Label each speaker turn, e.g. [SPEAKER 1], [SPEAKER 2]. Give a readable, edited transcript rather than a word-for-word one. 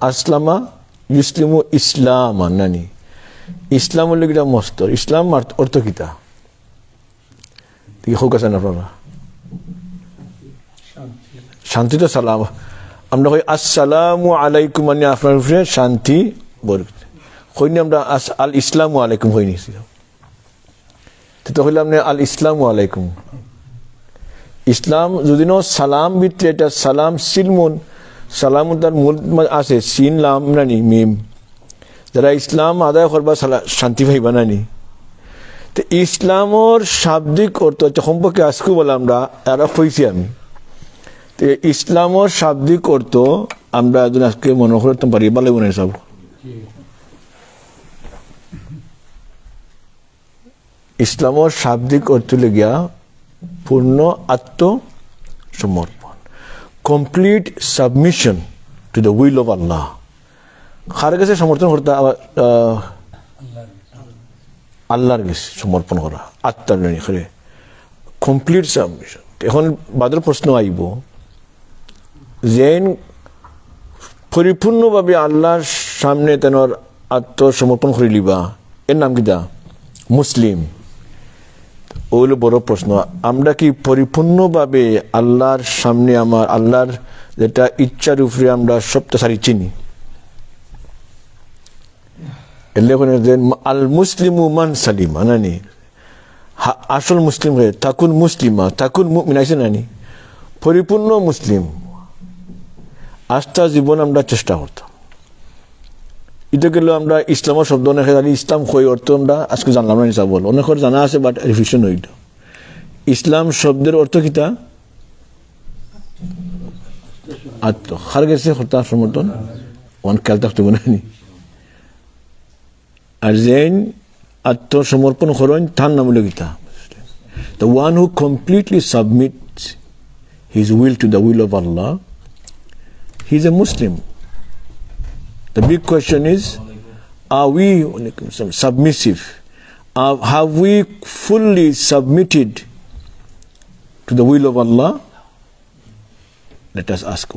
[SPEAKER 1] আসলামা ইউসলিমু ইসলাম নানি ইসলাম হলো কিটা মস্ত ইসলাম অর্থ কিতা হোক আছেন আপনারা শান্তি তো সালাম আমরা কই আসসালামু আলাইকুম মানে আপনার উপরে শান্তি বরকত কইনি আমরা আল ইসলামু আলাইকুম কইনি তো হইলাম না আল ইসলামু আলাইকুম ইসলাম যদি ন সালাম ভিতরে এটা সালাম সিলমুন সালাম তার মূল আছে সিন লাম নানি মিম যারা ইসলাম আদায় করবা শান্তি পাইবা নানি তো ইসলামর শাব্দিক অর্থ সম্পর্কে আজকে বলে আমরা এরা কইছি আমি তো ইসলামর শাব্দিক অর্থ আমরা একজন আজকে মনে করতে পারি ভালো মনে সব ইসলামর শাব্দিক অর্থ লেগিয়া পূর্ণ আত্মসমর্পণ complete submission to the will of Allah কার কাছে সমর্থন করতে আল্লাহর কাছে সমর্পণ করা আত্মার করে কমপ্লিট সাবমিশন এখন বাদের প্রশ্ন আইব যেন পরিপূর্ণভাবে আল্লাহর সামনে তেনার আত্মসমর্পণ করে লিবা এর নাম কিটা মুসলিম ওইলো বড় প্রশ্ন আমরা কি পরিপূর্ণভাবে আল্লাহর সামনে আমার আল্লাহর যেটা ইচ্ছার উপরে আমরা সবটা সারি চিনি আল মুসলিমু মান সালিমা নানি আসল মুসলিম হয়ে তাকুন মুসলিমা তাকুন মুমিন আছে নানি পরিপূর্ণ মুসলিম আস্থা জীবন আমরা চেষ্টা করতাম এটা গেল আমরা ইসলামের শব্দ অনেক ইসলাম কই অর্থ আমরা আজকে জানলাম না হিসাব বল অনেকের জানা আছে বাট রিভিশন হইল ইসলাম শব্দের অর্থ কিতা আত্ম খার গেছে হত্যা সমর্থন ওয়ান খেয়াল থাকতে নি আর যেন আত্মসমর্পণ করেন তার নাম হলো Gita the one who completely submits his will to the will of Allah he is a Muslim. The big question is, are we submissive? Have we fully submitted to the will of Allah? Let us ask.